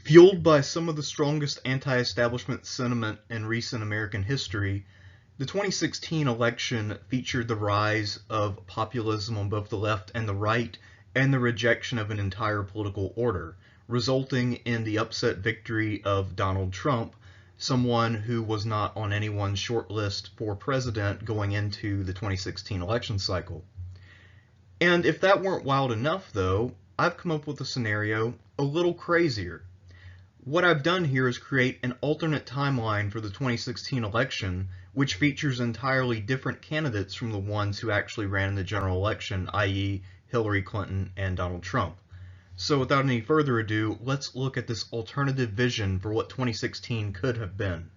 Fueled by some of the strongest anti-establishment sentiment in recent American history, the 2016 election featured the rise of populism on both the left and the right, and the rejection of an entire political order, resulting in the upset victory of Donald Trump, someone who was not on anyone's short list for president going into the 2016 election cycle. And if that weren't wild enough, though, I've come up with a scenario a little crazier. What I've done here is create an alternate timeline for the 2016 election, which features entirely different candidates from the ones who actually ran in the general election, i.e. Hillary Clinton and Donald Trump. So without any further ado, let's look at this alternative vision for what 2016 could have been.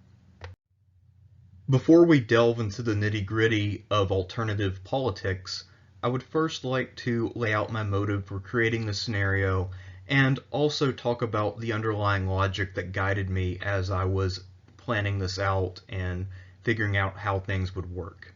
Before we delve into the nitty-gritty of alternative politics, I would first like to lay out my motive for creating this scenario and also talk about the underlying logic that guided me as I was planning this out and figuring out how things would work.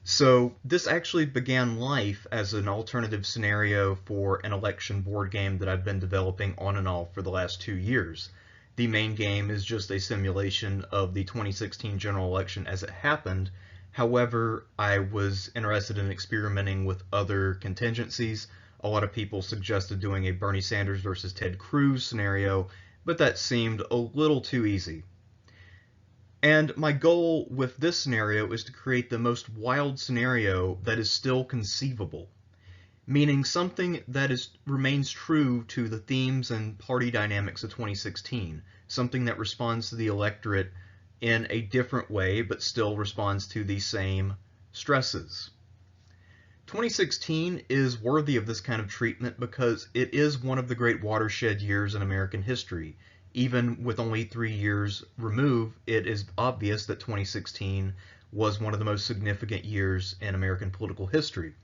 So this actually began life as an alternative scenario for an election board game that I've been developing on and off for the last 2 years. The main game is just a simulation of the 2016 general election as it happened. However, I was interested in experimenting with other contingencies. A lot of people suggested doing a Bernie Sanders versus Ted Cruz scenario, but that seemed a little too easy. And my goal with this scenario is to create the most wild scenario that is still conceivable, meaning something that remains true to the themes and party dynamics of 2016, something that responds to the electorate in a different way but still responds to the same stresses. 2016 is worthy of this kind of treatment because it is one of the great watershed years in American history. Even with only 3 years removed, it is obvious that 2016 was one of the most significant years in American political history.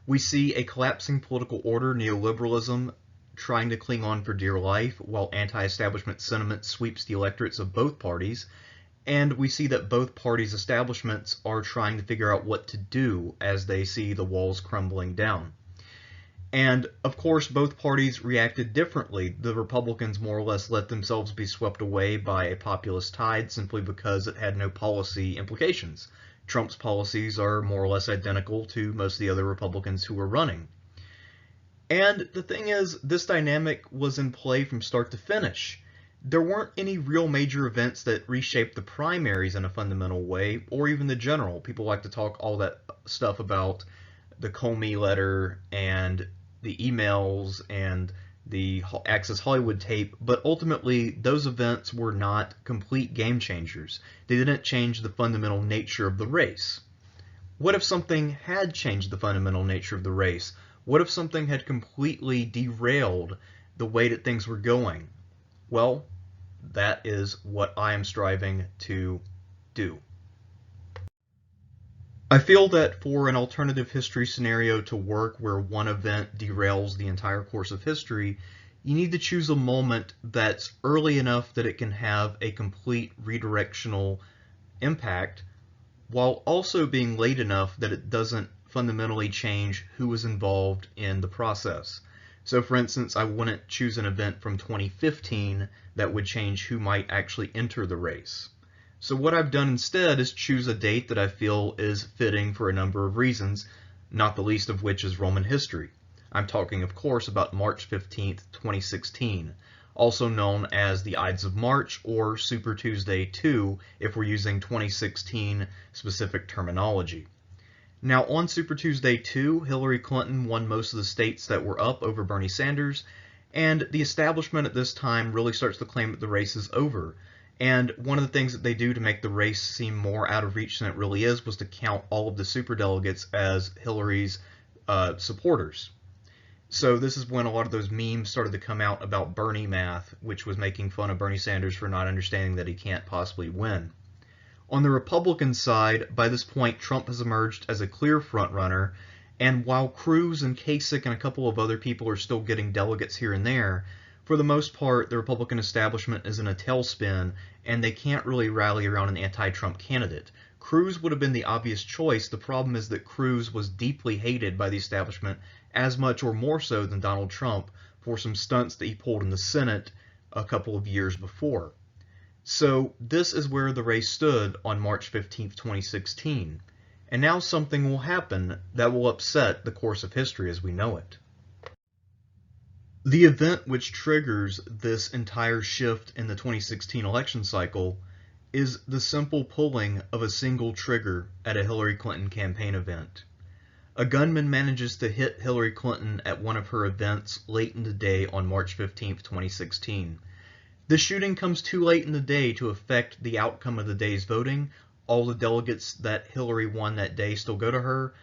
We see a collapsing political order, neoliberalism trying to cling on for dear life, while anti-establishment sentiment sweeps the electorates of both parties. And we see that both parties' establishments are trying to figure out what to do as they see the walls crumbling down. And of course, both parties reacted differently. The Republicans more or less let themselves be swept away by a populist tide simply because it had no policy implications. Trump's policies are more or less identical to most of the other Republicans who were running. And the thing is, this dynamic was in play from start to finish. There weren't any real major events that reshaped the primaries in a fundamental way, or even the general. People like to talk all that stuff about the Comey letter and the emails and the Access Hollywood tape, but ultimately those events were not complete game changers. They didn't change the fundamental nature of the race. What if something had changed the fundamental nature of the race? What if something had completely derailed the way that things were going? Well, that is what I am striving to do. I feel that for an alternative history scenario to work where one event derails the entire course of history, you need to choose a moment that's early enough that it can have a complete redirectional impact, while also being late enough that it doesn't fundamentally change who is involved in the process. So for instance, I wouldn't choose an event from 2015 that would change who might actually enter the race. So what I've done instead is choose a date that I feel is fitting for a number of reasons, not the least of which is Roman history. I'm talking, of course, about March 15th, 2016, also known as the Ides of March or Super Tuesday 2 if we're using 2016 specific terminology. Now, on Super Tuesday 2, Hillary Clinton won most of the states that were up over Bernie Sanders, and the establishment at this time really starts to claim that the race is over. And one of the things that they do to make the race seem more out of reach than it really is was to count all of the superdelegates as Hillary's supporters. So this is when a lot of those memes started to come out about Bernie math, which was making fun of Bernie Sanders for not understanding that he can't possibly win. On the Republican side, by this point, Trump has emerged as a clear frontrunner, and while Cruz and Kasich and a couple of other people are still getting delegates here and there, for the most part, the Republican establishment is in a tailspin, and they can't really rally around an anti-Trump candidate. Cruz would have been the obvious choice. The problem is that Cruz was deeply hated by the establishment, as much or more so than Donald Trump, for some stunts that he pulled in the Senate a couple of years before. So this is where the race stood on March 15th, 2016. And now something will happen that will upset the course of history as we know it. The event which triggers this entire shift in the 2016 election cycle is the simple pulling of a single trigger at a Hillary Clinton campaign event. A gunman manages to hit Hillary Clinton at one of her events late in the day on March 15th, 2016. The shooting comes too late in the day to affect the outcome of the day's voting. All the delegates that Hillary won that day still go to her,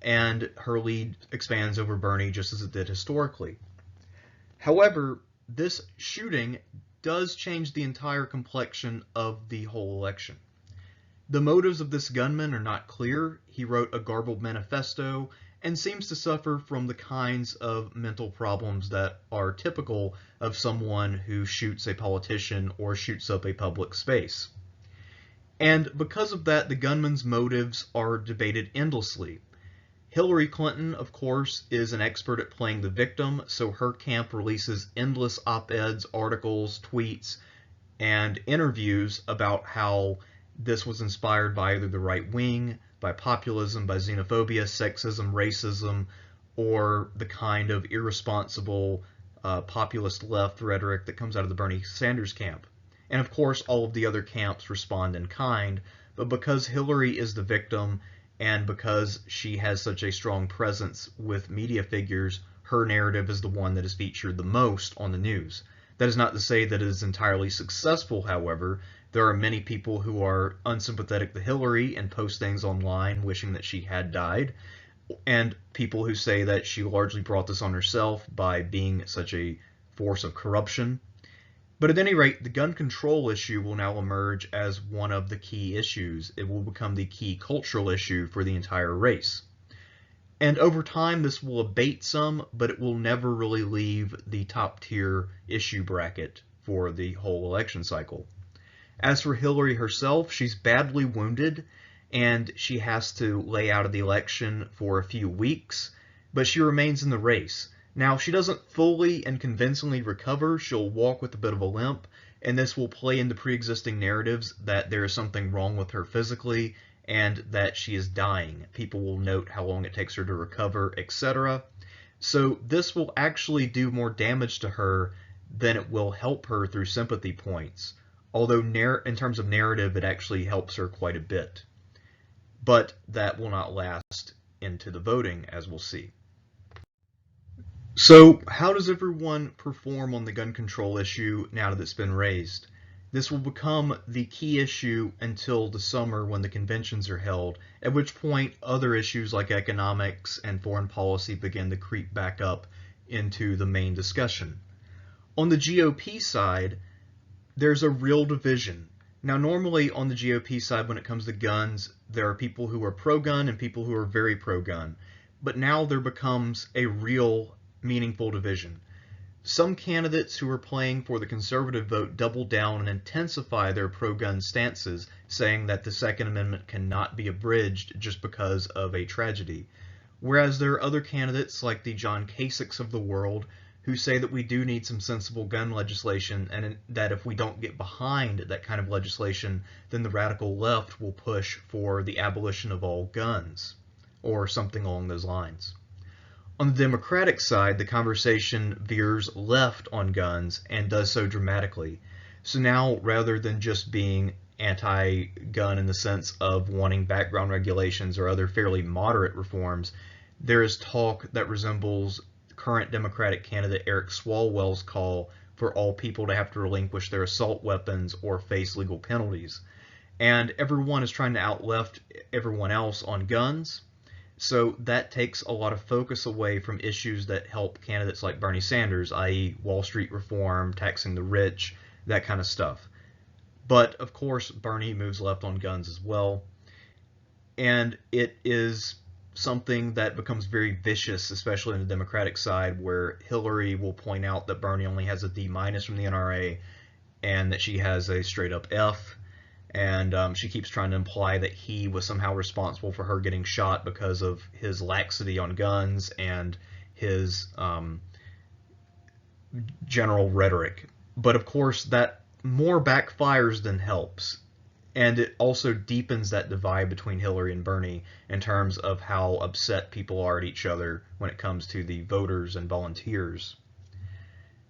and her lead expands over Bernie just as it did historically. However, this shooting does change the entire complexion of the whole election. The motives of this gunman are not clear. He wrote a garbled manifesto and seems to suffer from the kinds of mental problems that are typical of someone who shoots a politician or shoots up a public space. And because of that, the gunman's motives are debated endlessly. Hillary Clinton, of course, is an expert at playing the victim, so her camp releases endless op-eds, articles, tweets, and interviews about how this was inspired by either the right wing, by populism, by xenophobia, sexism, racism, or the kind of irresponsible populist left rhetoric that comes out of the Bernie Sanders camp. And of course, all of the other camps respond in kind, but because Hillary is the victim, and because she has such a strong presence with media figures, her narrative is the one that is featured the most on the news. That is not to say that it is entirely successful, however. There are many people who are unsympathetic to Hillary and post things online wishing that she had died, and people who say that she largely brought this on herself by being such a force of corruption. But at any rate, the gun control issue will now emerge as one of the key issues. It will become the key cultural issue for the entire race. And over time, this will abate some, but it will never really leave the top tier issue bracket for the whole election cycle. As for Hillary herself, she's badly wounded, and she has to lay out of the election for a few weeks, but she remains in the race. Now, if she doesn't fully and convincingly recover, she'll walk with a bit of a limp, and this will play into pre-existing narratives that there is something wrong with her physically and that she is dying. People will note how long it takes her to recover, etc. So this will actually do more damage to her than it will help her through sympathy points, although in terms of narrative, it actually helps her quite a bit. But that will not last into the voting, as we'll see. So how does everyone perform on the gun control issue now that it's been raised? This will become the key issue until the summer when the conventions are held, at which point other issues like economics and foreign policy begin to creep back up into the main discussion. On the GOP side, there's a real division. Now, normally on the GOP side, when it comes to guns, there are people who are pro-gun and people who are very pro-gun. But now there becomes a real meaningful division. Some candidates who are playing for the conservative vote double down and intensify their pro-gun stances, saying that the Second Amendment cannot be abridged just because of a tragedy. Whereas there are other candidates like the John Kasichs of the world who say that we do need some sensible gun legislation, and that if we don't get behind that kind of legislation, then the radical left will push for the abolition of all guns, or something along those lines. On the Democratic side, the conversation veers left on guns and does so dramatically. So now, rather than just being anti-gun in the sense of wanting background regulations or other fairly moderate reforms, there is talk that resembles current Democratic candidate Eric Swalwell's call for all people to have to relinquish their assault weapons or face legal penalties. And everyone is trying to out-left everyone else on guns. So that takes a lot of focus away from issues that help candidates like Bernie Sanders, i.e. Wall Street reform, taxing the rich, that kind of stuff. But of course, Bernie moves left on guns as well. And it is something that becomes very vicious, especially on the Democratic side, where Hillary will point out that Bernie only has a D- from the NRA and that she has a straight up F. And she keeps trying to imply that he was somehow responsible for her getting shot because of his laxity on guns and his general rhetoric. But of course, that more backfires than helps. And it also deepens that divide between Hillary and Bernie in terms of how upset people are at each other when it comes to the voters and volunteers.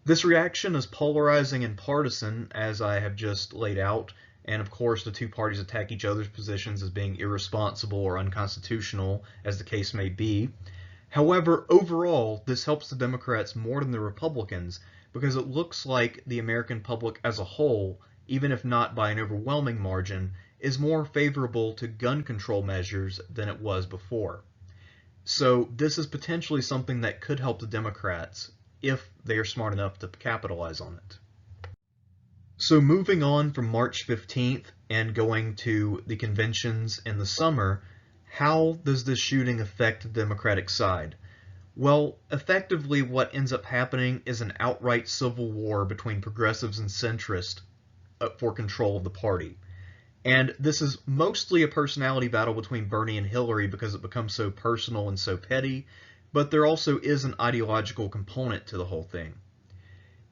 This reaction is polarizing and partisan, as I have just laid out, and of course the two parties attack each other's positions as being irresponsible or unconstitutional, as the case may be. However, overall, this helps the Democrats more than the Republicans because it looks like the American public as a whole, even if not by an overwhelming margin, is more favorable to gun control measures than it was before. So this is potentially something that could help the Democrats if they are smart enough to capitalize on it. So moving on from March 15th and going to the conventions in the summer, how does this shooting affect the Democratic side? Well, effectively what ends up happening is an outright civil war between progressives and centrists for control of the party. And this is mostly a personality battle between Bernie and Hillary because it becomes so personal and so petty, but there also is an ideological component to the whole thing.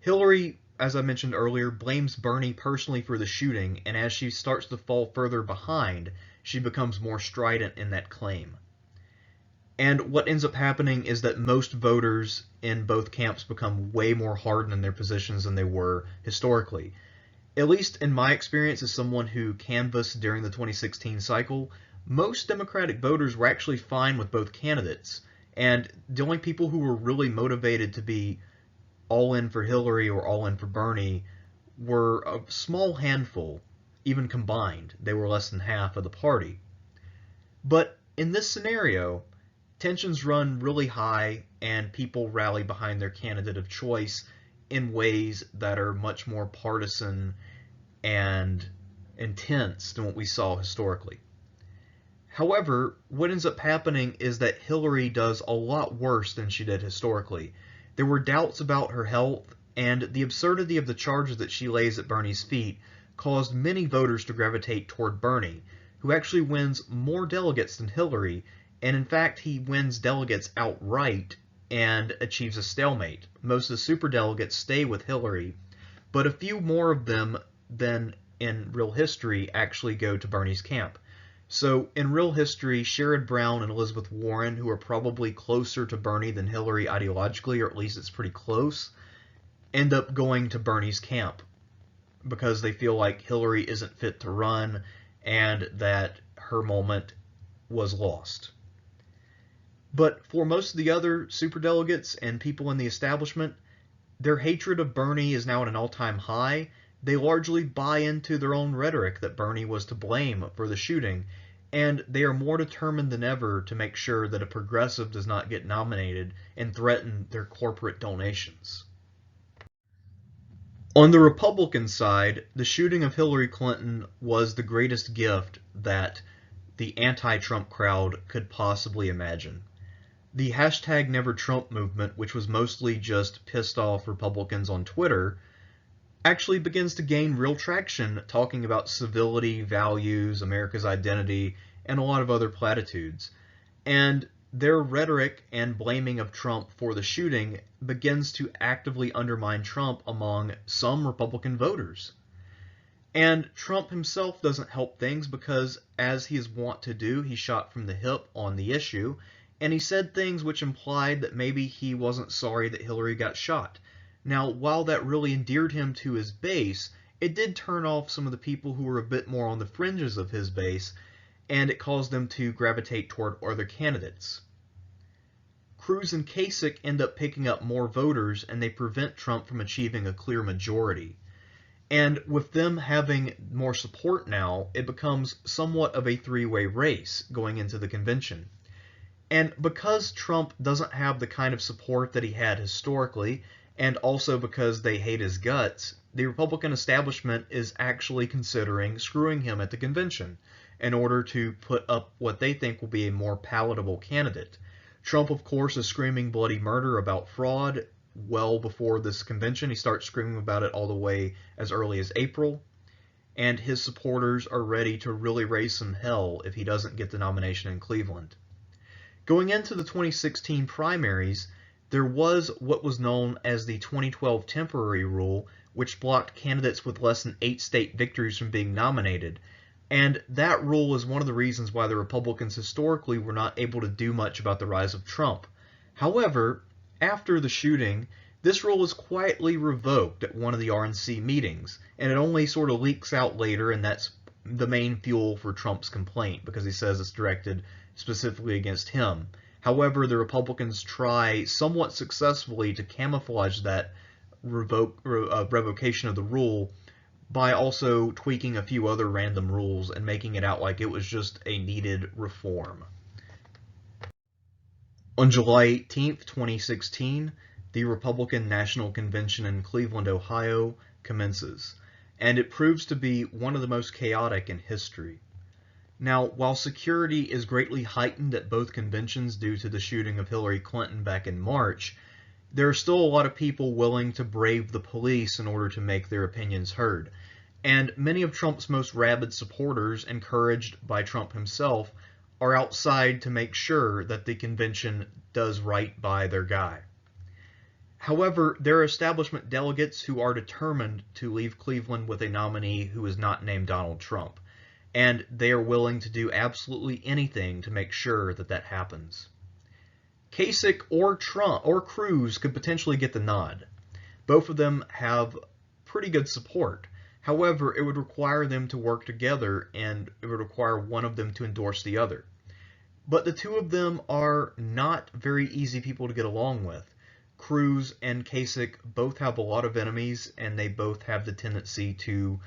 Hillary, as I mentioned earlier, blames Bernie personally for the shooting, and as she starts to fall further behind, she becomes more strident in that claim. And what ends up happening is that most voters in both camps become way more hardened in their positions than they were historically. At least in my experience as someone who canvassed during the 2016 cycle, most Democratic voters were actually fine with both candidates, and the only people who were really motivated to be all in for Hillary or all in for Bernie were a small handful, even combined. They were less than half of the party. But in this scenario, tensions run really high and people rally behind their candidate of choice in ways that are much more partisan and intense than what we saw historically. However, what ends up happening is that Hillary does a lot worse than she did historically. There were doubts about her health, and the absurdity of the charges that she lays at Bernie's feet caused many voters to gravitate toward Bernie, who actually wins more delegates than Hillary, and in fact he wins delegates outright and achieves a stalemate. Most of the superdelegates stay with Hillary, but a few more of them than in real history actually go to Bernie's camp. So in real history, Sherrod Brown and Elizabeth Warren, who are probably closer to Bernie than Hillary ideologically, or at least it's pretty close, end up going to Bernie's camp because they feel like Hillary isn't fit to run and that her moment was lost. But for most of the other superdelegates and people in the establishment, their hatred of Bernie is now at an all-time high. They largely buy into their own rhetoric that Bernie was to blame for the shooting, and they are more determined than ever to make sure that a progressive does not get nominated and threaten their corporate donations. On the Republican side, the shooting of Hillary Clinton was the greatest gift that the anti-Trump crowd could possibly imagine. The hashtag #NeverTrump movement, which was mostly just pissed off Republicans on Twitter, actually begins to gain real traction talking about civility, values, America's identity, and a lot of other platitudes. And their rhetoric and blaming of Trump for the shooting begins to actively undermine Trump among some Republican voters. And Trump himself doesn't help things because, as he is wont to do, he shot from the hip on the issue, and he said things which implied that maybe he wasn't sorry that Hillary got shot. Now, while that really endeared him to his base, it did turn off some of the people who were a bit more on the fringes of his base, and it caused them to gravitate toward other candidates. Cruz and Kasich end up picking up more voters, and they prevent Trump from achieving a clear majority. And with them having more support now, it becomes somewhat of a three-way race going into the convention. And because Trump doesn't have the kind of support that he had historically, and also because they hate his guts, the Republican establishment is actually considering screwing him at the convention in order to put up what they think will be a more palatable candidate. Trump, of course, is screaming bloody murder about fraud well before this convention. He starts screaming about it all the way as early as April, and his supporters are ready to really raise some hell if he doesn't get the nomination in Cleveland. Going into the 2016 primaries, there was what was known as the 2012 temporary rule, which blocked candidates with less than 8 state victories from being nominated. And that rule is one of the reasons why the Republicans historically were not able to do much about the rise of Trump. However, after the shooting, this rule is quietly revoked at one of the RNC meetings, and it only sort of leaks out later, and that's the main fuel for Trump's complaint, because he says it's directed specifically against him. However, the Republicans try somewhat successfully to camouflage that revocation of the rule by also tweaking a few other random rules and making it out like it was just a needed reform. On July 18, 2016, the Republican National Convention in Cleveland, Ohio commences, and it proves to be one of the most chaotic in history. Now, while security is greatly heightened at both conventions due to the shooting of Hillary Clinton back in March, there are still a lot of people willing to brave the police in order to make their opinions heard. And many of Trump's most rabid supporters, encouraged by Trump himself, are outside to make sure that the convention does right by their guy. However, there are establishment delegates who are determined to leave Cleveland with a nominee who is not named Donald Trump, and they are willing to do absolutely anything to make sure that that happens. Kasich or Trump or Cruz could potentially get the nod. Both of them have pretty good support. However, it would require them to work together, and it would require one of them to endorse the other. But the two of them are not very easy people to get along with. Cruz and Kasich both have a lot of enemies, and they both have the tendency to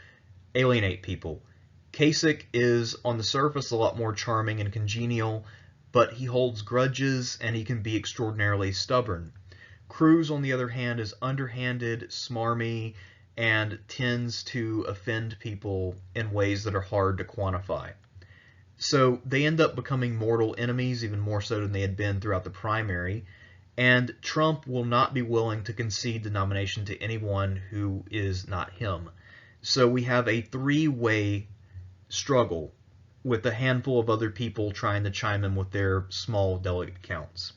alienate people. Kasich is, on the surface, a lot more charming and congenial, but he holds grudges and he can be extraordinarily stubborn. Cruz, on the other hand, is underhanded, smarmy, and tends to offend people in ways that are hard to quantify. So they end up becoming mortal enemies, even more so than they had been throughout the primary, and Trump will not be willing to concede the nomination to anyone who is not him. So we have a three-way struggle with a handful of other people trying to chime in with their small delegate counts.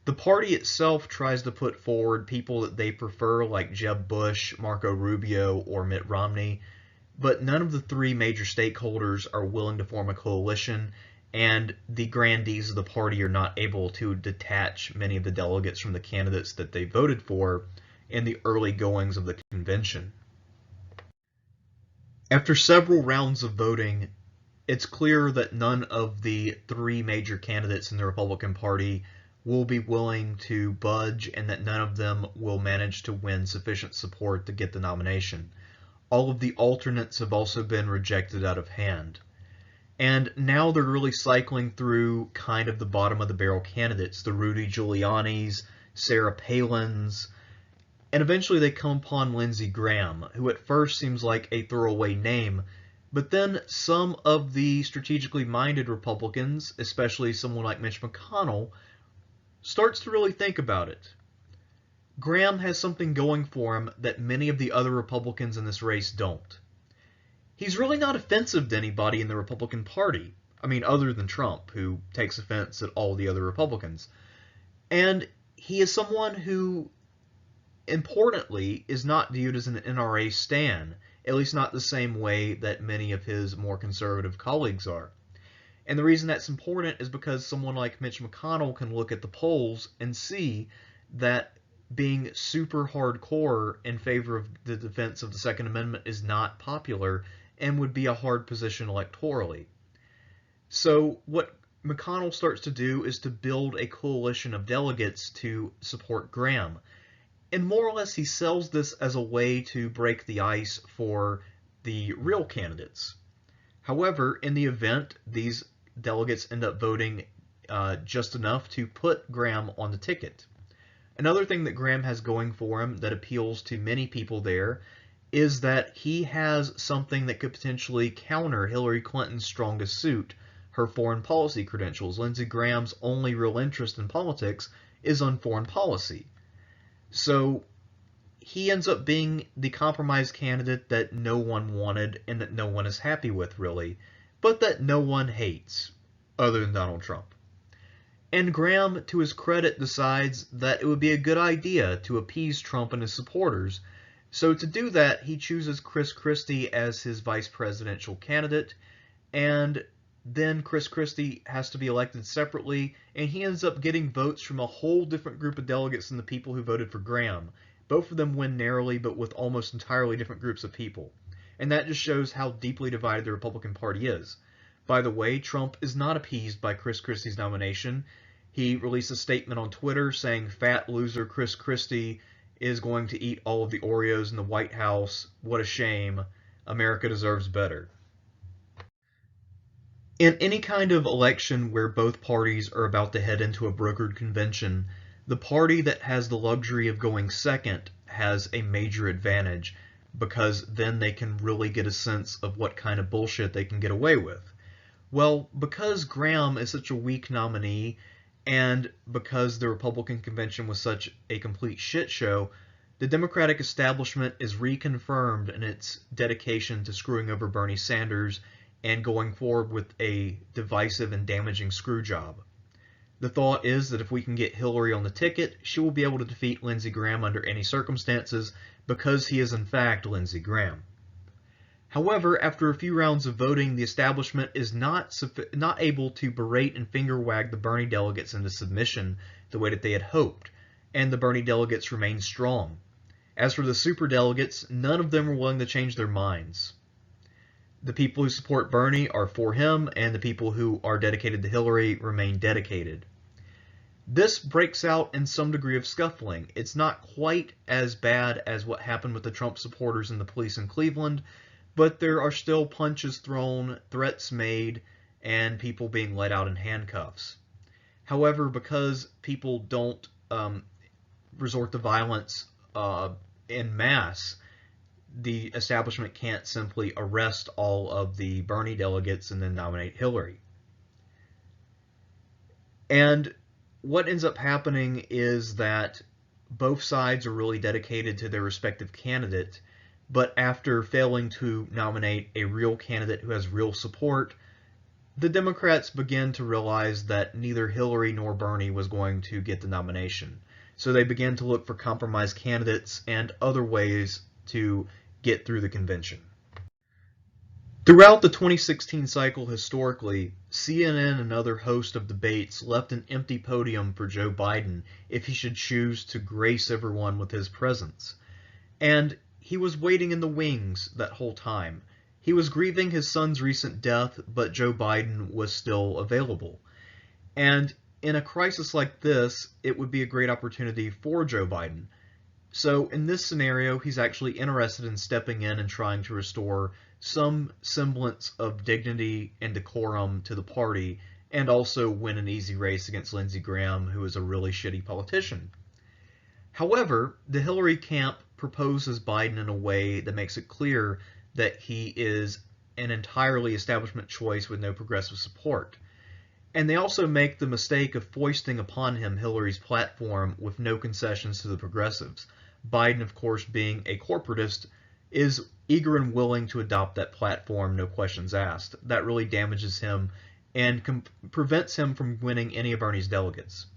The party itself tries to put forward people that they prefer, like Jeb Bush, Marco Rubio, or Mitt Romney, but none of the three major stakeholders are willing to form a coalition, and the grandees of the party are not able to detach many of the delegates from the candidates that they voted for in the early goings of the convention. After several rounds of voting, it's clear that none of the three major candidates in the Republican Party will be willing to budge, and that none of them will manage to win sufficient support to get the nomination. All of the alternates have also been rejected out of hand. And now they're really cycling through kind of the bottom of the barrel candidates, the Rudy Giuliani's, Sarah Palin's, and eventually they come upon Lindsey Graham, who at first seems like a throwaway name, but then some of the strategically minded Republicans, especially someone like Mitch McConnell, starts to really think about it. Graham has something going for him that many of the other Republicans in this race don't. He's really not offensive to anybody in the Republican Party. I mean, other than Trump, who takes offense at all the other Republicans. And he is someone who, importantly, is not viewed as an NRA stan, at least not the same way that many of his more conservative colleagues are. And the reason that's important is because someone like Mitch McConnell can look at the polls and see that being super hardcore in favor of the defense of the Second Amendment is not popular and would be a hard position electorally. So what McConnell starts to do is to build a coalition of delegates to support Graham. And more or less he sells this as a way to break the ice for the real candidates. However, in the event, these delegates end up voting just enough to put Graham on the ticket. Another thing that Graham has going for him that appeals to many people there is that he has something that could potentially counter Hillary Clinton's strongest suit, her foreign policy credentials. Lindsey Graham's only real interest in politics is on foreign policy. So he ends up being the compromise candidate that no one wanted and that no one is happy with, really, but that no one hates, other than Donald Trump. And Graham, to his credit, decides that it would be a good idea to appease Trump and his supporters So to do that, he chooses Chris Christie as his vice presidential candidate, and then Chris Christie has to be elected separately, and he ends up getting votes from a whole different group of delegates than the people who voted for Graham. Both of them win narrowly, but with almost entirely different groups of people. And that just shows how deeply divided the Republican Party is. By the way, Trump is not appeased by Chris Christie's nomination. He released a statement on Twitter saying, "Fat loser Chris Christie is going to eat all of the Oreos in the White House. What a shame. America deserves better." In any kind of election where both parties are about to head into a brokered convention, the party that has the luxury of going second has a major advantage, because then they can really get a sense of what kind of bullshit they can get away with. Well, because Graham is such a weak nominee, and because the Republican convention was such a complete shit show, the Democratic establishment is reconfirmed in its dedication to screwing over Bernie Sanders and going forward with a divisive and damaging screw job. The thought is that if we can get Hillary on the ticket, she will be able to defeat Lindsey Graham under any circumstances, because he is in fact Lindsey Graham. However, after a few rounds of voting, the establishment is not able to berate and finger wag the Bernie delegates into submission the way that they had hoped, and the Bernie delegates remain strong. As for the superdelegates, none of them are willing to change their minds. The people who support Bernie are for him, and the people who are dedicated to Hillary remain dedicated. This breaks out in some degree of scuffling. It's not quite as bad as what happened with the Trump supporters and the police in Cleveland, but there are still punches thrown, threats made, and people being let out in handcuffs. However, because people don't resort to violence en masse, the establishment can't simply arrest all of the Bernie delegates and then nominate Hillary. And what ends up happening is that both sides are really dedicated to their respective candidate, but after failing to nominate a real candidate who has real support, the Democrats begin to realize that neither Hillary nor Bernie was going to get the nomination. So they began to look for compromise candidates and other ways to get through the convention. Throughout the 2016 cycle historically, CNN and other hosts of debates left an empty podium for Joe Biden if he should choose to grace everyone with his presence. And he was waiting in the wings that whole time. He was grieving his son's recent death, but Joe Biden was still available. And in a crisis like this, it would be a great opportunity for Joe Biden. So in this scenario, he's actually interested in stepping in and trying to restore some semblance of dignity and decorum to the party, and also win an easy race against Lindsey Graham, who is a really shitty politician. However, the Hillary camp proposes Biden in a way that makes it clear that he is an entirely establishment choice with no progressive support. And they also make the mistake of foisting upon him Hillary's platform with no concessions to the progressives. Biden, of course, being a corporatist, is eager and willing to adopt that platform, no questions asked. That really damages him and prevents him from winning any of Bernie's delegates.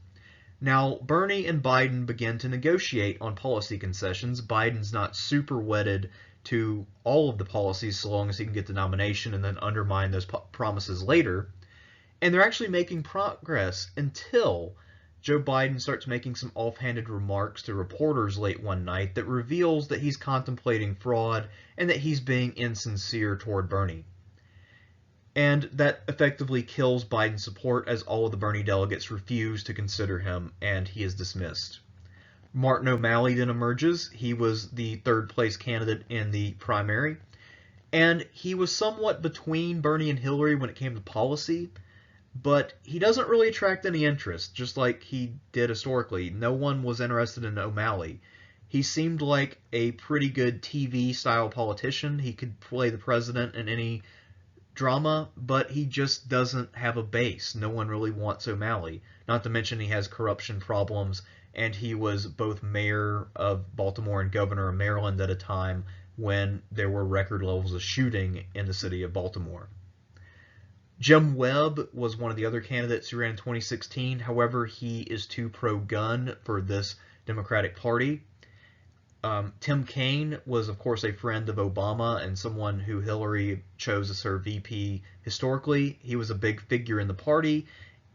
Now, Bernie and Biden begin to negotiate on policy concessions. Biden's not super wedded to all of the policies so long as he can get the nomination and then undermine those promises later. And they're actually making progress until Joe Biden starts making some offhanded remarks to reporters late one night that reveals that he's contemplating fraud and that he's being insincere toward Bernie. And that effectively kills Biden's support, as all of the Bernie delegates refuse to consider him, and he is dismissed. Martin O'Malley then emerges. He was the third place candidate in the primary, and he was somewhat between Bernie and Hillary when it came to policy, but he doesn't really attract any interest, just like he did historically. No one was interested in O'Malley. He seemed like a pretty good TV-style politician. He could play the president in any drama, but he just doesn't have a base. No one really wants O'Malley. Not to mention he has corruption problems, and he was both mayor of Baltimore and governor of Maryland at a time when there were record levels of shooting in the city of Baltimore. Jim Webb was one of the other candidates who ran in 2016. However, he is too pro-gun for this Democratic Party. Tim Kaine was, of course, a friend of Obama and someone who Hillary chose as her VP historically. He was a big figure in the party,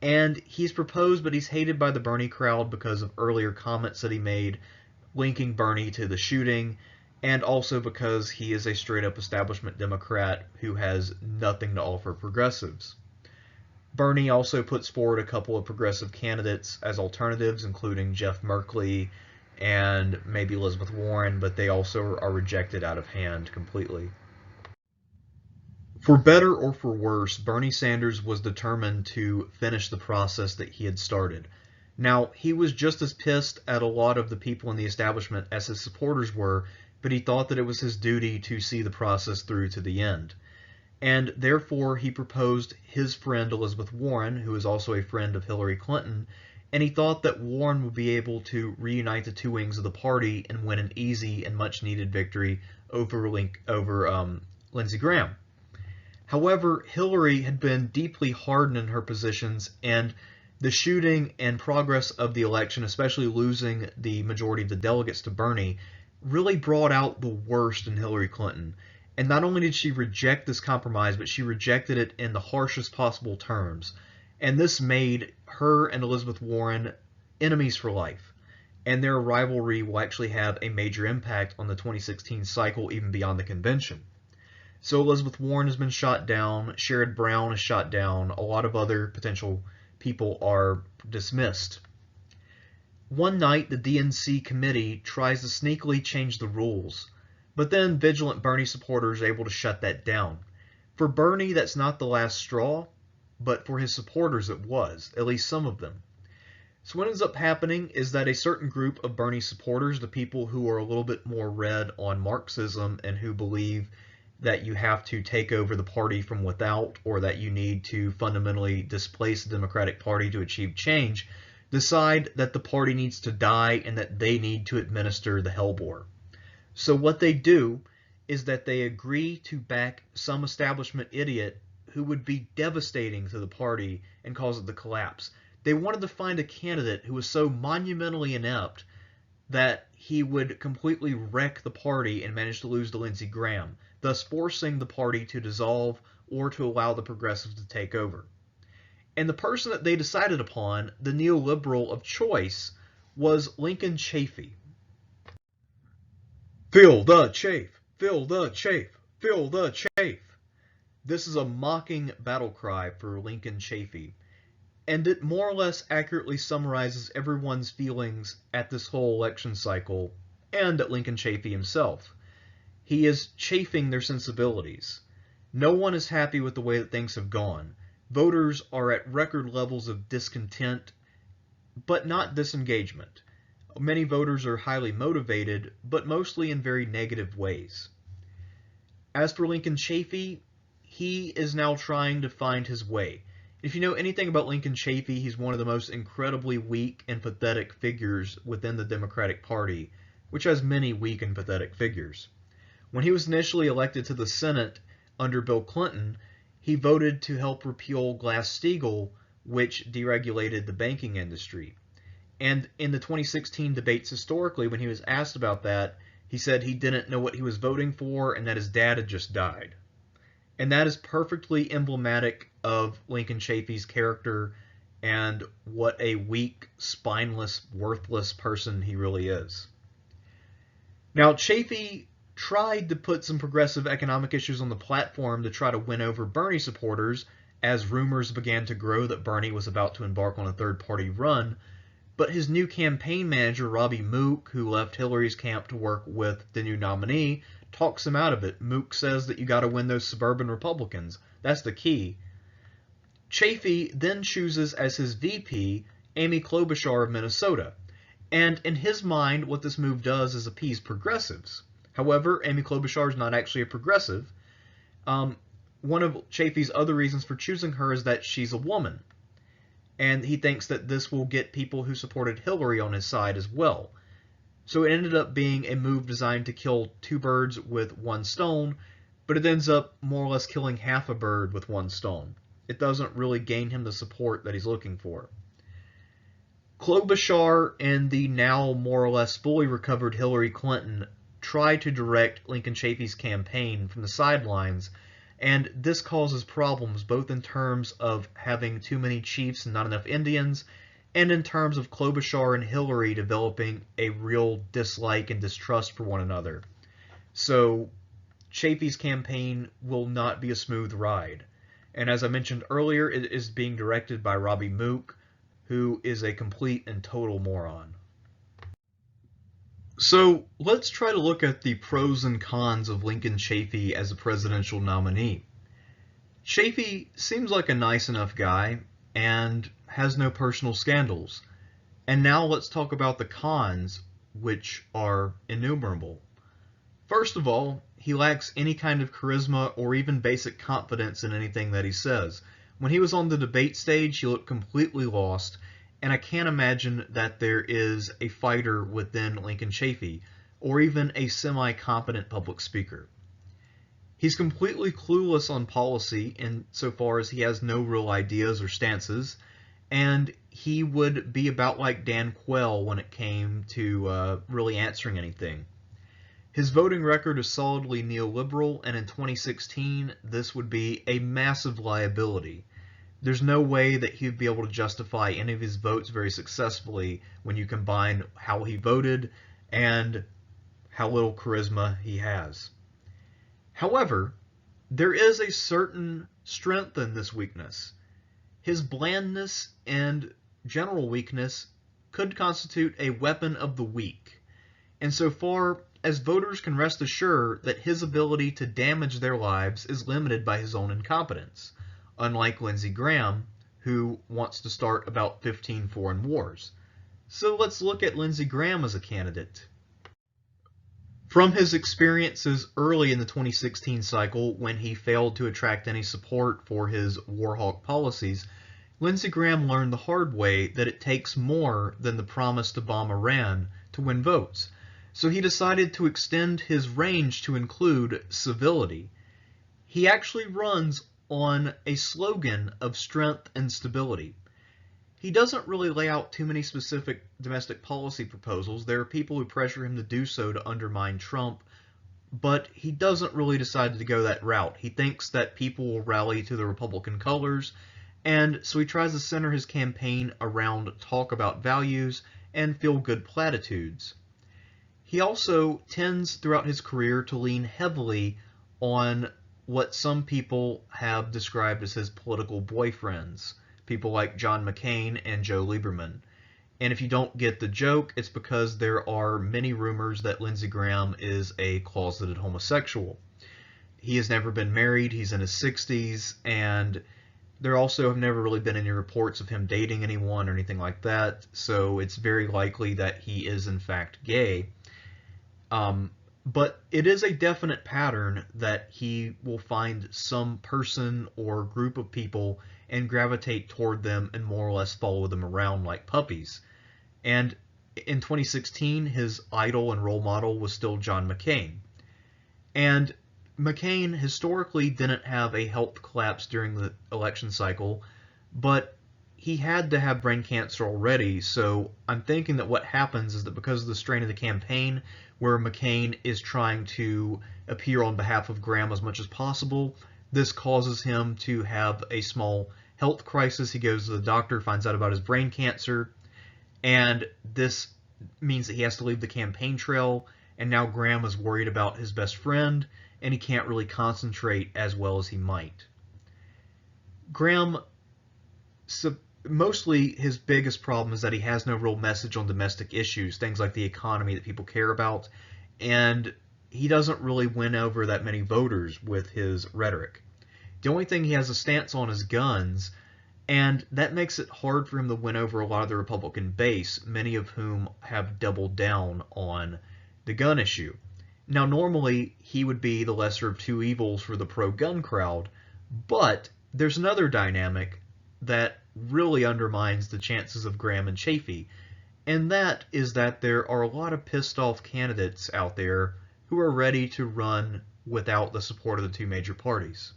and he's proposed, but he's hated by the Bernie crowd because of earlier comments that he made linking Bernie to the shooting, and also because he is a straight-up establishment Democrat who has nothing to offer progressives. Bernie also puts forward a couple of progressive candidates as alternatives, including Jeff Merkley and maybe Elizabeth Warren, but they also are rejected out of hand completely. For better or for worse, Bernie Sanders was determined to finish the process that he had started. Now, he was just as pissed at a lot of the people in the establishment as his supporters were, but he thought that it was his duty to see the process through to the end. And therefore, he proposed his friend Elizabeth Warren, who is also a friend of Hillary Clinton, and he thought that Warren would be able to reunite the two wings of the party and win an easy and much-needed victory over Lindsey Graham. However, Hillary had been deeply hardened in her positions, and the shooting and progress of the election, especially losing the majority of the delegates to Bernie, really brought out the worst in Hillary Clinton. And not only did she reject this compromise, but she rejected it in the harshest possible terms. And this made her and Elizabeth Warren enemies for life. And their rivalry will actually have a major impact on the 2016 cycle, even beyond the convention. So Elizabeth Warren has been shot down, Sherrod Brown is shot down, a lot of other potential people are dismissed. One night, the DNC committee tries to sneakily change the rules, but then vigilant Bernie supporters are able to shut that down. For Bernie, that's not the last straw, but for his supporters it was, at least some of them. So what ends up happening is that a certain group of Bernie supporters, the people who are a little bit more red on Marxism and who believe that you have to take over the party from without, or that you need to fundamentally displace the Democratic Party to achieve change, decide that the party needs to die and that they need to administer the hellbore. So what they do is that they agree to back some establishment idiot who would be devastating to the party and cause it to collapse. They wanted to find a candidate who was so monumentally inept that he would completely wreck the party and manage to lose to Lindsey Graham, thus forcing the party to dissolve or to allow the progressives to take over. And the person that they decided upon, the neoliberal of choice, was Lincoln Chafee. Feel the chafe, feel the chafe, feel the chafe. This is a mocking battle cry for Lincoln Chafee, and it more or less accurately summarizes everyone's feelings at this whole election cycle, and at Lincoln Chafee himself. He is chafing their sensibilities. No one is happy with the way that things have gone. Voters are at record levels of discontent, but not disengagement. Many voters are highly motivated, but mostly in very negative ways. As for Lincoln Chafee, he is now trying to find his way. If you know anything about Lincoln Chafee, he's one of the most incredibly weak and pathetic figures within the Democratic Party, which has many weak and pathetic figures. When he was initially elected to the Senate under Bill Clinton, he voted to help repeal Glass-Steagall, which deregulated the banking industry. And in the 2016 debates historically, when he was asked about that, he said he didn't know what he was voting for and that his dad had just died. And that is perfectly emblematic of Lincoln Chafee's character and what a weak, spineless, worthless person he really is. Now, Chafee tried to put some progressive economic issues on the platform to try to win over Bernie supporters as rumors began to grow that Bernie was about to embark on a third-party run, but his new campaign manager, Robbie Mook, who left Hillary's camp to work with the new nominee, talks him out of it. Mook says that you got to win those suburban Republicans. That's the key. Chafee then chooses as his VP Amy Klobuchar of Minnesota. And in his mind, what this move does is appease progressives. However, Amy Klobuchar is not actually a progressive. One of Chafee's other reasons for choosing her is that she's a woman. And he thinks that this will get people who supported Hillary on his side as well. So it ended up being a move designed to kill two birds with one stone, but it ends up more or less killing half a bird with one stone. It doesn't really gain him the support that he's looking for. Klobuchar and the now more or less fully recovered Hillary Clinton tried to direct Lincoln Chafee's campaign from the sidelines, and this causes problems both in terms of having too many chiefs and not enough Indians, and in terms of Klobuchar and Hillary developing a real dislike and distrust for one another. So Chafee's campaign will not be a smooth ride. And as I mentioned earlier, it is being directed by Robbie Mook, who is a complete and total moron. So let's try to look at the pros and cons of Lincoln Chafee as a presidential nominee. Chafee seems like a nice enough guy and has no personal scandals. And now let's talk about the cons, which are innumerable. First of all, he lacks any kind of charisma or even basic confidence in anything that he says. When he was on the debate stage, he looked completely lost, and I can't imagine that there is a fighter within Lincoln Chafee, or even a semi-competent public speaker. He's completely clueless on policy insofar as he has no real ideas or stances, and he would be about like Dan Quayle when it came to really answering anything. His voting record is solidly neoliberal, and in 2016, this would be a massive liability. There's no way that he would be able to justify any of his votes very successfully when you combine how he voted and how little charisma he has. However, there is a certain strength in this weakness. His blandness and general weakness could constitute a weapon of the weak, insofar as voters can rest assured that his ability to damage their lives is limited by his own incompetence, unlike Lindsey Graham, who wants to start about 15 foreign wars. So let's look at Lindsey Graham as a candidate. From his experiences early in the 2016 cycle, when he failed to attract any support for his war hawk policies, Lindsey Graham learned the hard way that it takes more than the promise to bomb Iran to win votes. So he decided to extend his range to include civility. He actually runs on a slogan of strength and stability. He doesn't really lay out too many specific domestic policy proposals. There are people who pressure him to do so to undermine Trump, but he doesn't really decide to go that route. He thinks that people will rally to the Republican colors, and so he tries to center his campaign around talk about values and feel-good platitudes. He also tends throughout his career to lean heavily on what some people have described as his political boyfriends, people like John McCain and Joe Lieberman. And if you don't get the joke, it's because there are many rumors that Lindsey Graham is a closeted homosexual. He has never been married, he's in his 60s, and there also have never really been any reports of him dating anyone or anything like that, so it's very likely that he is in fact gay. But it is a definite pattern that he will find some person or group of people and gravitate toward them and more or less follow them around like puppies. And in 2016, his idol and role model was still John McCain. And McCain historically didn't have a health collapse during the election cycle, but he had to have brain cancer already, so I'm thinking that what happens is that because of the strain of the campaign, where McCain is trying to appear on behalf of Graham as much as possible, this causes him to have a small health crisis. He goes to the doctor, finds out about his brain cancer, and this means that he has to leave the campaign trail, and now Graham is worried about his best friend, and he can't really concentrate as well as he might. Graham, mostly his biggest problem is that he has no real message on domestic issues, things like the economy that people care about, and he doesn't really win over that many voters with his rhetoric. The only thing he has a stance on is guns, and that makes it hard for him to win over a lot of the Republican base, many of whom have doubled down on the gun issue. Now, normally, he would be the lesser of two evils for the pro-gun crowd, but there's another dynamic that really undermines the chances of Graham and Chafee, and that is that there are a lot of pissed off candidates out there who are ready to run without the support of the two major parties.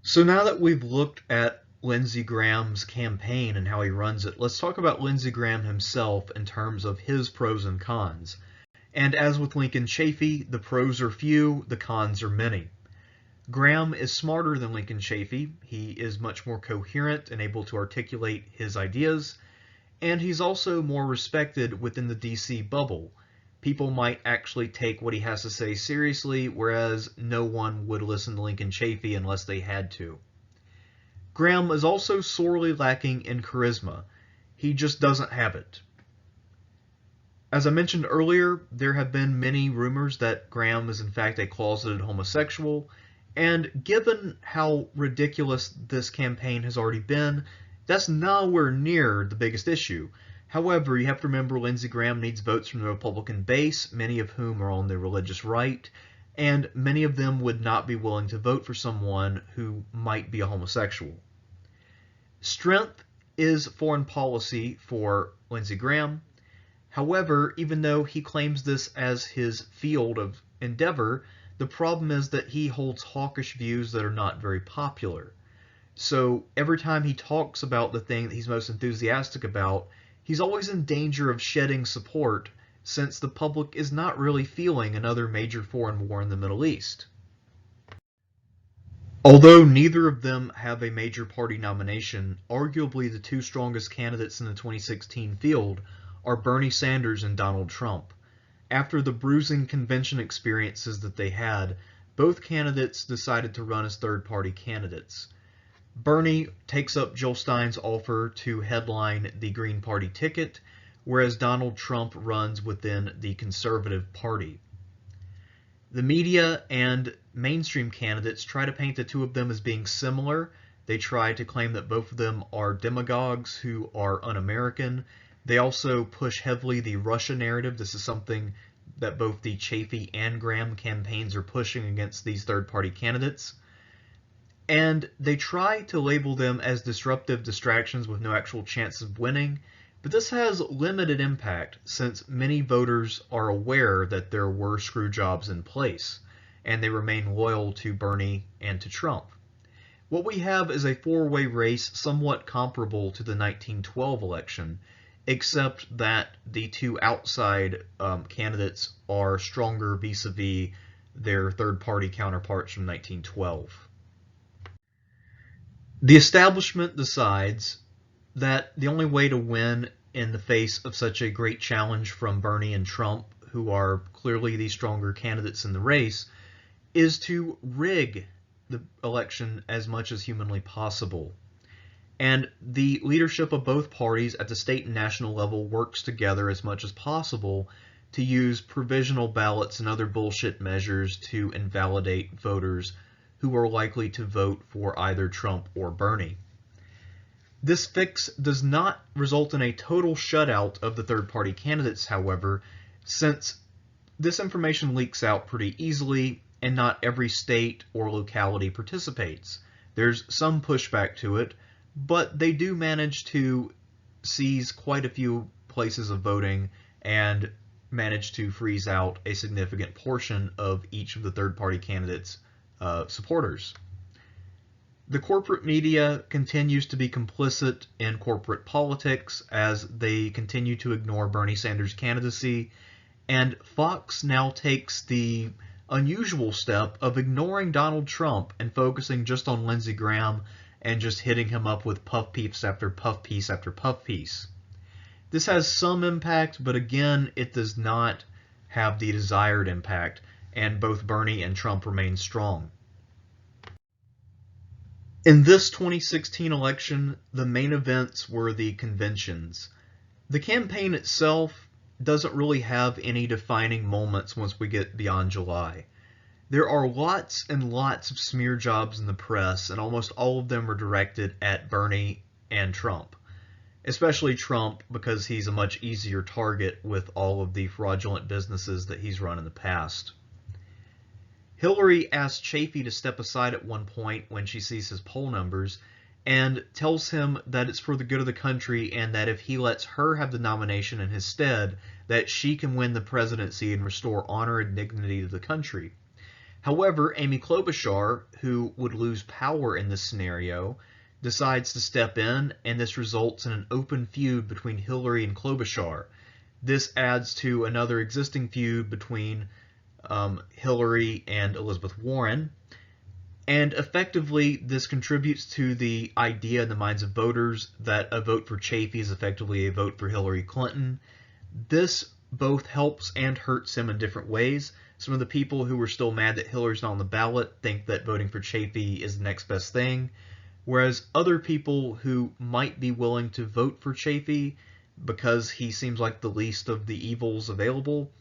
So now that we've looked at Lindsey Graham's campaign and how he runs it, let's talk about Lindsey Graham himself in terms of his pros and cons. And as with Lincoln Chafee, the pros are few, the cons are many. Graham is smarter than Lincoln Chafee. He is much more coherent and able to articulate his ideas, and he's also more respected within the DC bubble. People might actually take what he has to say seriously, whereas no one would listen to Lincoln Chafee unless they had to. Graham is also sorely lacking in charisma. He just doesn't have it. As I mentioned earlier, there have been many rumors that Graham is in fact a closeted homosexual, and given how ridiculous this campaign has already been, that's nowhere near the biggest issue. However, you have to remember Lindsey Graham needs votes from the Republican base, many of whom are on the religious right, and many of them would not be willing to vote for someone who might be a homosexual. Strength is foreign policy for Lindsey Graham. However, even though he claims this as his field of endeavor, the problem is that he holds hawkish views that are not very popular. So every time he talks about the thing that he's most enthusiastic about, he's always in danger of shedding support, since the public is not really feeling another major foreign war in the Middle East. Although neither of them have a major party nomination, arguably the two strongest candidates in the 2016 field are Bernie Sanders and Donald Trump. After the bruising convention experiences that they had, both candidates decided to run as third-party candidates. Bernie takes up Jill Stein's offer to headline the Green Party ticket, whereas Donald Trump runs within the Conservative Party. The media and mainstream candidates try to paint the two of them as being similar. They try to claim that both of them are demagogues who are un-American. They also push heavily the Russia narrative. This is something that both the Chafee and Graham campaigns are pushing against these third-party candidates. And they try to label them as disruptive distractions with no actual chance of winning, but this has limited impact since many voters are aware that there were screw jobs in place, and they remain loyal to Bernie and to Trump. What we have is a four-way race somewhat comparable to the 1912 election, except that the two outside candidates are stronger vis-a-vis their third-party counterparts from 1912. The establishment decides that the only way to win in the face of such a great challenge from Bernie and Trump, who are clearly the stronger candidates in the race, is to rig the election as much as humanly possible. And the leadership of both parties at the state and national level works together as much as possible to use provisional ballots and other bullshit measures to invalidate voters who are likely to vote for either Trump or Bernie. This fix does not result in a total shutout of the third-party candidates, however, since this information leaks out pretty easily and not every state or locality participates. There's some pushback to it, but they do manage to seize quite a few places of voting and manage to freeze out a significant portion of each of the third-party candidates' supporters. The corporate media continues to be complicit in corporate politics as they continue to ignore Bernie Sanders' candidacy, and Fox now takes the unusual step of ignoring Donald Trump and focusing just on Lindsey Graham and just hitting him up with puff piece after puff piece after puff piece. This has some impact, but again, it does not have the desired impact, and both Bernie and Trump remain strong. In this 2016 election, the main events were the conventions. The campaign itself doesn't really have any defining moments once we get beyond July. There are lots and lots of smear jobs in the press, and almost all of them are directed at Bernie and Trump. Especially Trump, because he's a much easier target with all of the fraudulent businesses that he's run in the past. Hillary asks Chafee to step aside at one point when she sees his poll numbers and tells him that it's for the good of the country and that if he lets her have the nomination in his stead, that she can win the presidency and restore honor and dignity to the country. However, Amy Klobuchar, who would lose power in this scenario, decides to step in, and this results in an open feud between Hillary and Klobuchar. This adds to another existing feud between Hillary and Elizabeth Warren. And effectively, this contributes to the idea in the minds of voters that a vote for Chafee is effectively a vote for Hillary Clinton. This both helps and hurts him in different ways. Some of the people who were still mad that Hillary's not on the ballot think that voting for Chafee is the next best thing, whereas other people who might be willing to vote for Chafee because he seems like the least of the evils available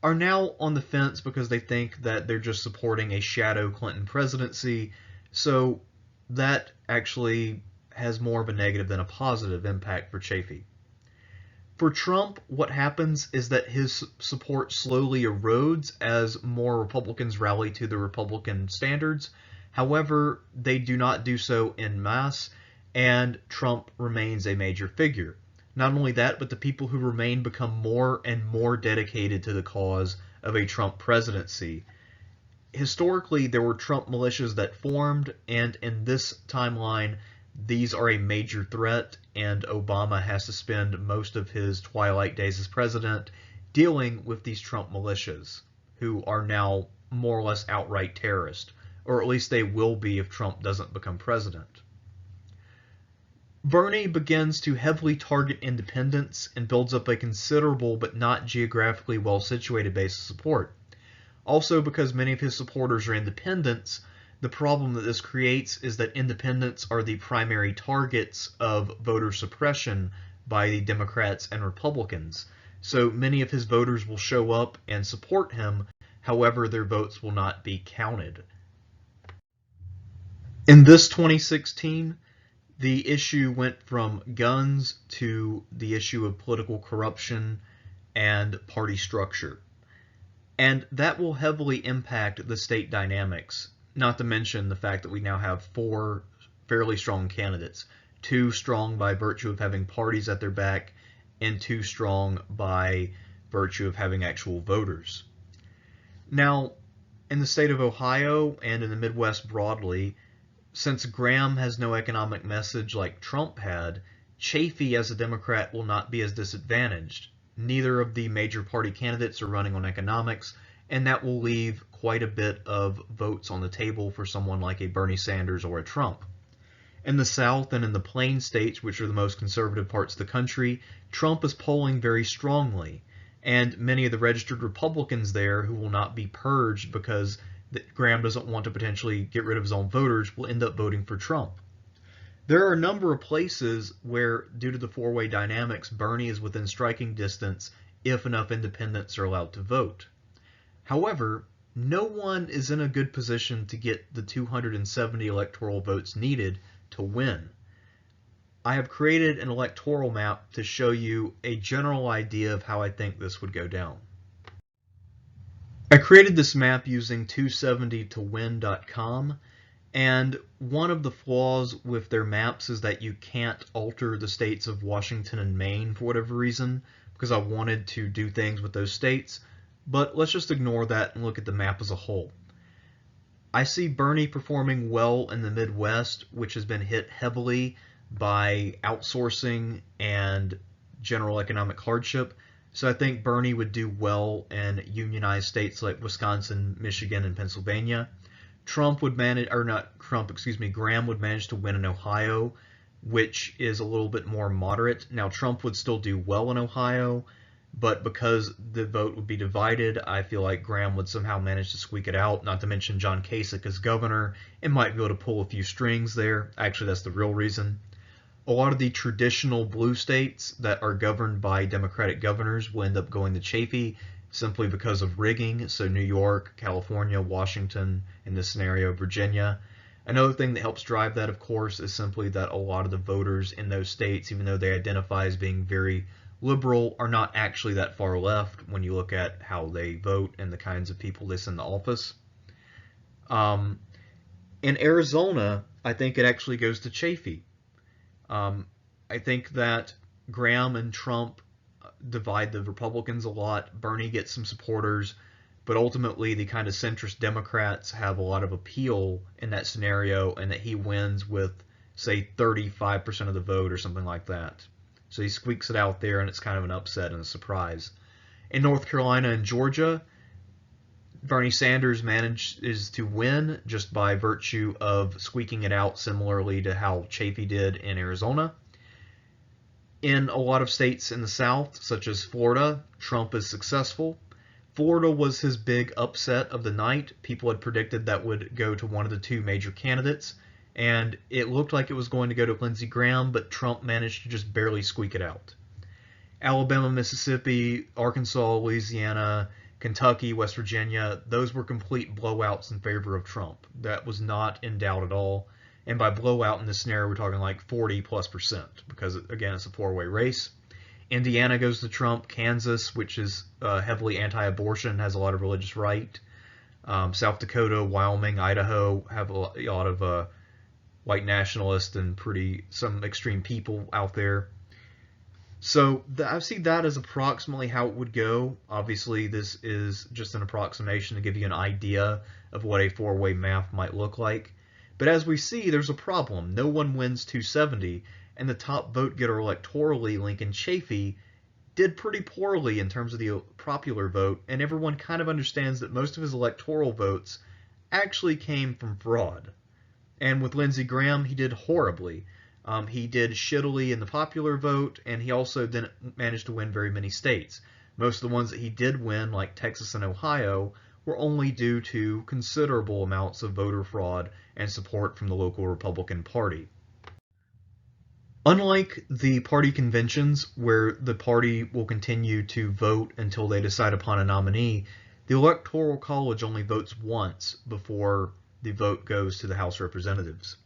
are now on the fence because they think that they're just supporting a shadow Clinton presidency, so that actually has more of a negative than a positive impact for Chafee. For Trump, what happens is that his support slowly erodes as more Republicans rally to the Republican standards. However, they do not do so en masse, and Trump remains a major figure. Not only that, but the people who remain become more and more dedicated to the cause of a Trump presidency. Historically, there were Trump militias that formed, and in this timeline, these are a major threat, and Obama has to spend most of his twilight days as president dealing with these Trump militias, who are now more or less outright terrorists, or at least they will be if Trump doesn't become president. Bernie begins to heavily target independents and builds up a considerable but not geographically well-situated base of support. Also, because many of his supporters are independents, the problem that this creates is that independents are the primary targets of voter suppression by the Democrats and Republicans. So many of his voters will show up and support him, however, their votes will not be counted. In this 2016, the issue went from guns to the issue of political corruption and party structure. And that will heavily impact the state dynamics, not to mention the fact that we now have 4 fairly strong candidates, 2 strong by virtue of having parties at their back, and 2 strong by virtue of having actual voters. Now, in the state of Ohio and in the Midwest broadly, since Graham has no economic message like Trump had, Chafee as a Democrat will not be as disadvantaged. Neither of the major party candidates are running on economics, and that will leave quite a bit of votes on the table for someone like a Bernie Sanders or a Trump. In the South and in the Plain states, which are the most conservative parts of the country, Trump is polling very strongly, and many of the registered Republicans there who will not be purged because Graham doesn't want to potentially get rid of his own voters will end up voting for Trump. There are a number of places where, due to the four-way dynamics, Bernie is within striking distance if enough independents are allowed to vote. However, no one is in a good position to get the 270 electoral votes needed to win. I have created an electoral map to show you a general idea of how I think this would go down. I created this map using 270towin.com, and one of the flaws with their maps is that you can't alter the states of Washington and Maine for whatever reason, because I wanted to do things with those states, but let's just ignore that and look at the map as a whole. I see Bernie performing well in the Midwest, which has been hit heavily by outsourcing and general economic hardship. So I think Bernie would do well in unionized states like Wisconsin, Michigan, and Pennsylvania. Graham would manage to win in Ohio, which is a little bit more moderate. Now, Trump would still do well in Ohio, but because the vote would be divided, I feel like Graham would somehow manage to squeak it out, not to mention John Kasich as governor, and might be able to pull a few strings there. Actually, that's the real reason. A lot of the traditional blue states that are governed by Democratic governors will end up going to Chafee simply because of rigging. So New York, California, Washington, in this scenario, Virginia. Another thing that helps drive that, of course, is simply that a lot of the voters in those states, even though they identify as being very liberal, are not actually that far left when you look at how they vote and the kinds of people they send to office. In Arizona, I think it actually goes to Chafee. I think that Graham and Trump divide the Republicans a lot. Bernie gets some supporters, but ultimately the kind of centrist Democrats have a lot of appeal in that scenario, and that he wins with say 35% of the vote or something like that. So he squeaks it out there, and it's kind of an upset and a surprise. In North Carolina and Georgia, Bernie Sanders manages to win just by virtue of squeaking it out, similarly to how Chafee did in Arizona. In a lot of states in the South, such as Florida, Trump is successful. Florida was his big upset of the night. People had predicted that would go to one of the two major candidates, and it looked like it was going to go to Lindsey Graham, but Trump managed to just barely squeak it out. Alabama, Mississippi, Arkansas, Louisiana, Kentucky, West Virginia, those were complete blowouts in favor of Trump. That was not in doubt at all. And by blowout in this scenario, we're talking like 40+%, because, again, it's a four-way race. Indiana goes to Trump. Kansas, which is heavily anti-abortion, has a lot of religious right. South Dakota, Wyoming, Idaho have a lot of white nationalists and some extreme people out there. So I see that as approximately how it would go. Obviously, this is just an approximation to give you an idea of what a four-way math might look like. But as we see, there's a problem. No one wins 270, and the top vote getter electorally, Lincoln Chafee, did pretty poorly in terms of the popular vote, and everyone kind of understands that most of his electoral votes actually came from fraud. And with Lindsey Graham, he did horribly. He did shittily in the popular vote, and he also didn't manage to win very many states. Most of the ones that he did win, like Texas and Ohio, were only due to considerable amounts of voter fraud and support from the local Republican Party. Unlike the party conventions, where the party will continue to vote until they decide upon a nominee, the Electoral College only votes once before the vote goes to the House of Representatives.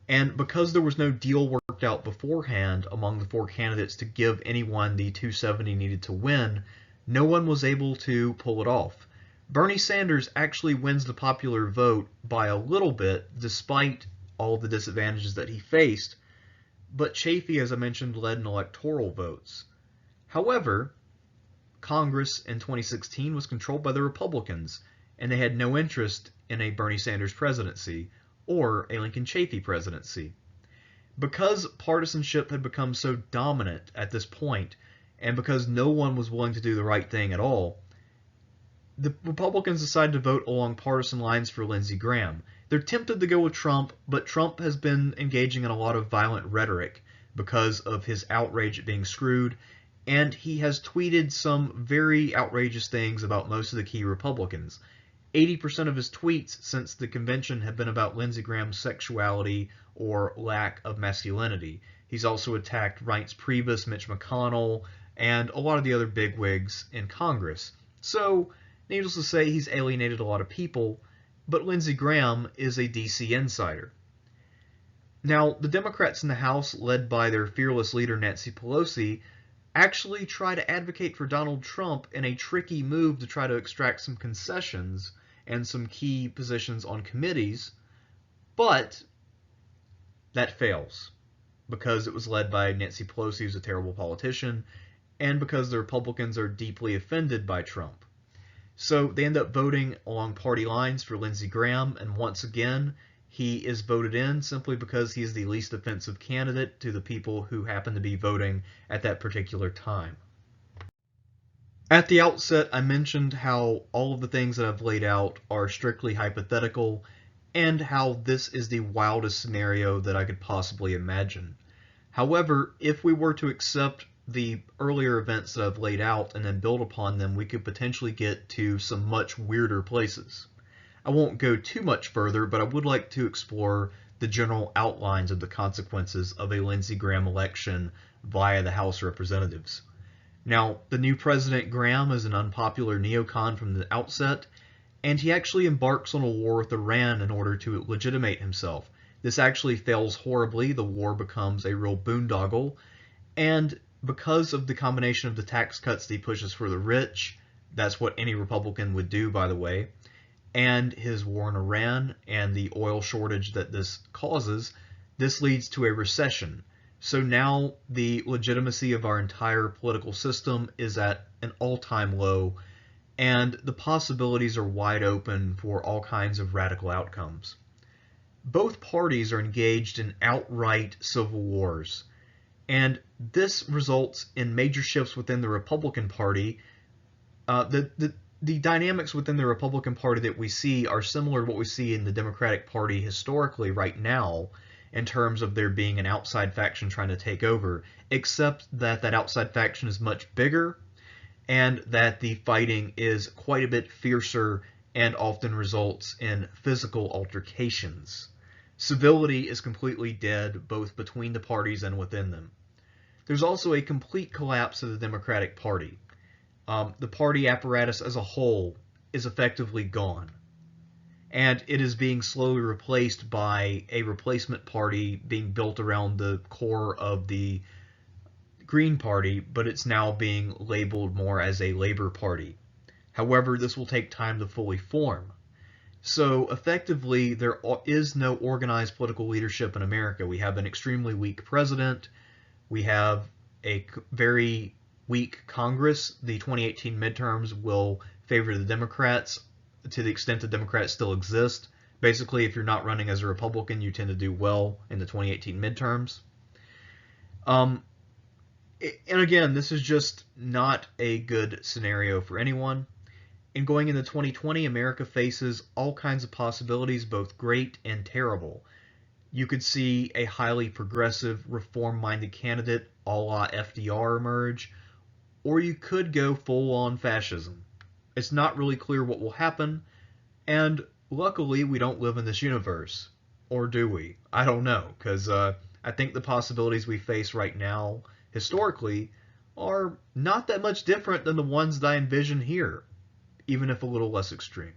And because there was no deal worked out beforehand among the four candidates to give anyone the 270 needed to win, no one was able to pull it off. Bernie Sanders actually wins the popular vote by a little bit, despite all of the disadvantages that he faced, but Chafee, as I mentioned, led in electoral votes. However, Congress in 2016 was controlled by the Republicans, and they had no interest in a Bernie Sanders presidency or a Lincoln Chafee presidency. Because partisanship had become so dominant at this point, and because no one was willing to do the right thing at all, the Republicans decided to vote along partisan lines for Lindsey Graham. They're tempted to go with Trump, but Trump has been engaging in a lot of violent rhetoric because of his outrage at being screwed, and he has tweeted some very outrageous things about most of the key Republicans. 80% of his tweets since the convention have been about Lindsey Graham's sexuality or lack of masculinity. He's also attacked Reince Priebus, Mitch McConnell, and a lot of the other bigwigs in Congress. So, needless to say, he's alienated a lot of people, but Lindsey Graham is a DC insider. Now, the Democrats in the House, led by their fearless leader Nancy Pelosi, actually try to advocate for Donald Trump in a tricky move to try to extract some concessions and some key positions on committees, but that fails because it was led by Nancy Pelosi, who's a terrible politician, and because the Republicans are deeply offended by Trump. So they end up voting along party lines for Lindsey Graham, and once again, he is voted in simply because he is the least offensive candidate to the people who happen to be voting at that particular time. At the outset, I mentioned how all of the things that I've laid out are strictly hypothetical, and how this is the wildest scenario that I could possibly imagine. However, if we were to accept the earlier events that I've laid out and then build upon them, we could potentially get to some much weirder places. I won't go too much further, but I would like to explore the general outlines of the consequences of a Lindsey Graham election via the House of Representatives. Now, the new President Graham is an unpopular neocon from the outset, and he actually embarks on a war with Iran in order to legitimate himself. This actually fails horribly. The war becomes a real boondoggle, and because of the combination of the tax cuts that he pushes for the rich, that's what any Republican would do, by the way, and his war in Iran and the oil shortage that this causes, this leads to a recession. So now the legitimacy of our entire political system is at an all-time low, and the possibilities are wide open for all kinds of radical outcomes. both parties are engaged in outright civil wars. And this results in major shifts within the Republican Party. The dynamics within the Republican Party that we see are similar to what we see in the Democratic Party historically right now, in terms of there being an outside faction trying to take over, except that that outside faction is much bigger and that the fighting is quite a bit fiercer and often results in physical altercations. Civility is completely dead, both between the parties and within them. There's also a complete collapse of the Democratic Party. The party apparatus as a whole is effectively gone. And it is being slowly replaced by a replacement party being built around the core of the Green Party, but it's now being labeled more as a Labor Party. However, this will take time to fully form. So effectively, there is no organized political leadership in America. We have an extremely weak president. We have a very weak Congress. The 2018 midterms will favor the Democrats to the extent the Democrats still exist. Basically, if you're not running as a Republican, you tend to do well in the 2018 midterms. And again, this is just not a good scenario for anyone. And going into 2020, America faces all kinds of possibilities, both great and terrible. You could see a highly progressive, reform-minded candidate a la FDR emerge, or you could go full-on fascism. It's not really clear what will happen, and luckily we don't live in this universe. Or do we? I don't know, because I think the possibilities we face right now, historically, are not that much different than the ones that I envision here, even if a little less extreme.